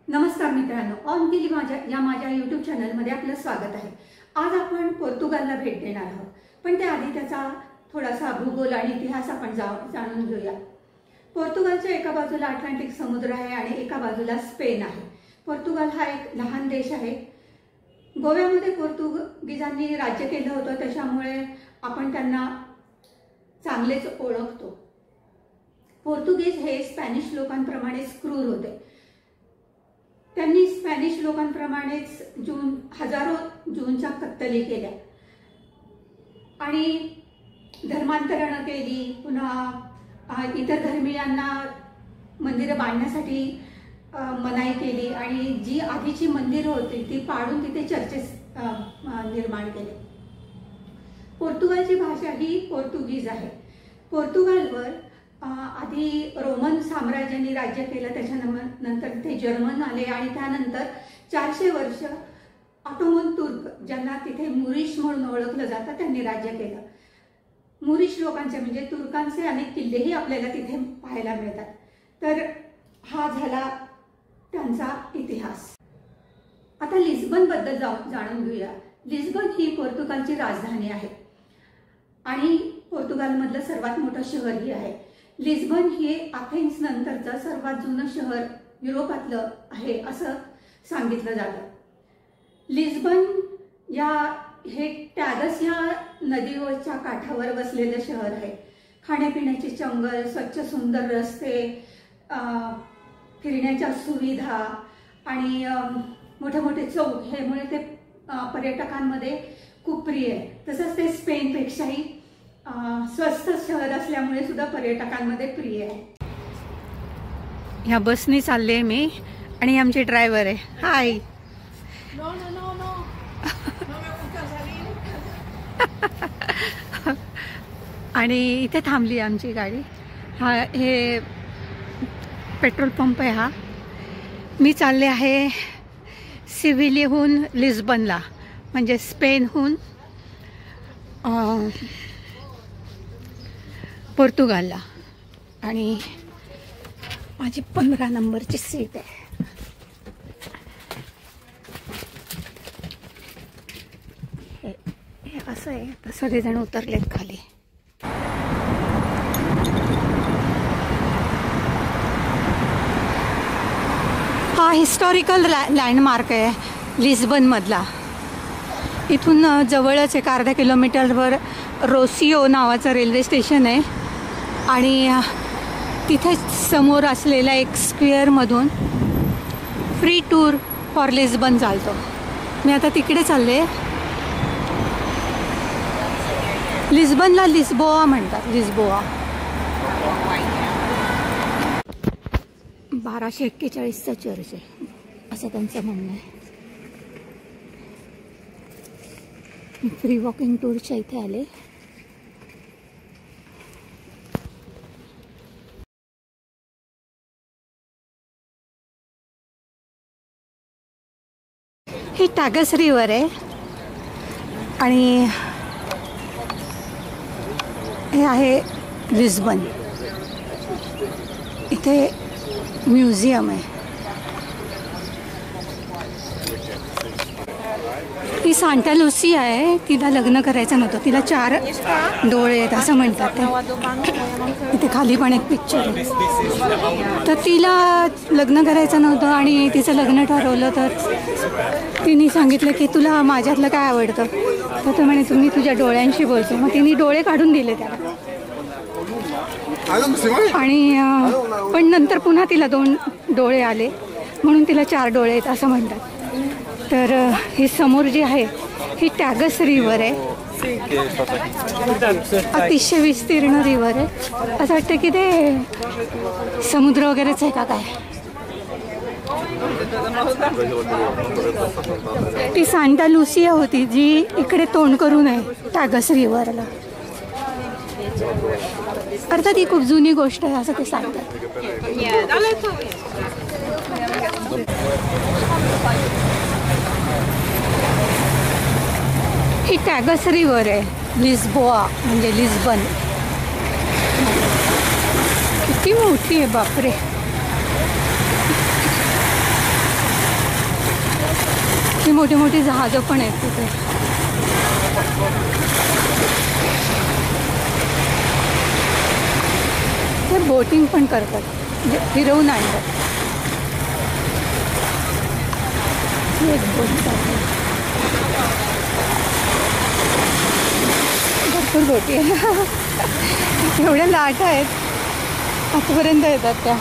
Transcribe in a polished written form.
नमस्कार मित्रांनो, ऑन केली माझ्या यूट्यूब चॅनलमध्ये आपलं स्वागत आहे। आज आपण पोर्तुगालला भेट देणार आहोत, पण त्याआधी त्याचा थोडासा भूगोल आणि इतिहास आपण जाणून घेऊया। पोर्तुगालच्या एका बाजूला अटलांटिक समुद्र आहे आणि एका बाजूला स्पेन आहे। पोर्तुगाल हा एक लहान देश आहे। गोव्यामध्ये पोर्तुगीजांनी राज्य केलं होतं, त्याच्यामुळे आपण त्यांना चांगलेच ओळखतो। पोर्तुगीज हे स्पॅनिश लोकांप्रमाणेच क्रूर होते। त्यांनी स्पॅनिश लोकांप्रमाणेच हजारो जूनच्या कत्तली केल्या आणि धर्मांतरण केली। पुन्हा इतर धर्मीयांना मंदिरं बांधण्यासाठी मनाई केली आणि जी आधीची मंदिरं होती ती पाडून तिथे चर्चेस निर्माण केले। पोर्तुगालची भाषा ही पोर्तुगीज आहे। पोर्तुगालवर आधी रोमन साम्राज्याने राज्य केलं, त्याच्यानंतर ते जर्मन आले आणि त्यानंतर 400 वर्ष ऑटोमन तुर्क, ज्यांना तिथे मुरिश म्हणून ओळखलं जातं, त्यांनी राज्य केलं। मुरिश लोकांचे म्हणजे तुर्कांचे अनेक किल्लेही आपल्याला तिथे पाहायला मिळतात। तर हा झाला त्यांचा इतिहास। आता लिस्बन बद्दल जाणून घेऊया। लिस्बन ही पोर्तुगालची राजधानी आहे आणि पोर्तुगालमधलं सर्वात मोठं शहरही आहे। लिस्बन हे अथेन्स नंतरचं सर्वात जुनं शहर युरोपातलं आहे असं सांगितलं जातं। लिस्बन हे टॅगस या नदीवरच्या काठावर बसलेलं शहर आहे। खाण्यापिण्याचे जंगल, स्वच्छ सुंदर रस्ते, फिरण्याच्या सुविधा आणि मोठे मोठे चौक ह्यामुळे ते पर्यटकांमध्ये खूप प्रिय आहे। तसंच ते स्पेनपेक्षाही स्वस्त शहर असल्यामुळे सुद्धा पर्यटकांमध्ये प्रिय आहे। ह्या बसने चालले मी आणि आमचे ड्रायव्हर आहे। हाय। आणि इथे थांबली आमची गाडी। हे पेट्रोल पंप आहे। हा मी चालले आहे सिव्हिलियाहून लिस्बनला, म्हणजे स्पेनहून पोर्तुगालला, आणि माझी 15 नंबरची सीट आहे। हे असं आहे, तर सगळेजण उतरलेत खाली। हा हिस्टॉरिकल लँडमार्क आहे लिस्बन मधला। इथून जवळच एक अर्ध्या किलोमीटरवर रोसिओ नावाचं रेल्वे स्टेशन आहे आणि तिथे समोर असलेल्या एक स्क्वेअरमधून फ्री टूर फॉर लिस्बन चालतो। मी आता तिकडे चालले। लिस्बनला लिस्बोआ म्हणतात, लिस्बोआ। 1241चा चर्च आहे असं त्यांचं म्हणणं आहे। फ्री वॉकिंग टूरच्या इथे आले। ही टॅगस रिव्हर आहे आणि हे आहे लिस्बन। इथे म्युझियम आहे। ही सांटा लुसिया आहे। तिला लग्न करायचं नव्हतं, तिला 4 डोळे आहेत असं म्हणतात ते। इथे खाली पण एक पिक्चर आहे। तर तिला लग्न करायचं नव्हतं आणि तिचं लग्न ठरवलं, तर तिने सांगितलं की तुला माझ्यातलं काय आवडतं, तर तो म्हणे तुम्ही तुझ्या डोळ्यांशी बोलतो। मग तिने डोळे काढून दिले त्याला, आणि पण नंतर पुन्हा तिला 2 डोळे आले म्हणून तिला 4 डोळे आहेत असं म्हणतात। तर ही समोर जी आहे ही टॅगस रिव्हर आहे। अतिशय विस्तीर्ण रिव्हर आहे। असं वाटतं की ते समुद्र वगैरेच आहे का काय। ती सांटा लुसिया होती जी इकडे तोंड करून आहे टॅगस रिव्हरला। अर्थात ही खूप जुनी गोष्ट आहे असं ते सांगतात। ही टॅगस रिव्हर आहे, लिस्बोआ म्हणजे लिस्बन। किती मोठी आहे, बापरे। मोठी मोठी जहाजं पण आहेत तिथे. ते बोटिंग पण करतात, म्हणजे फिरवून आणतात. एक बोट आहे, भरपूर बोटी आहे. एवढ्या लाटा आहेत, आजपर्यंत येतात त्या.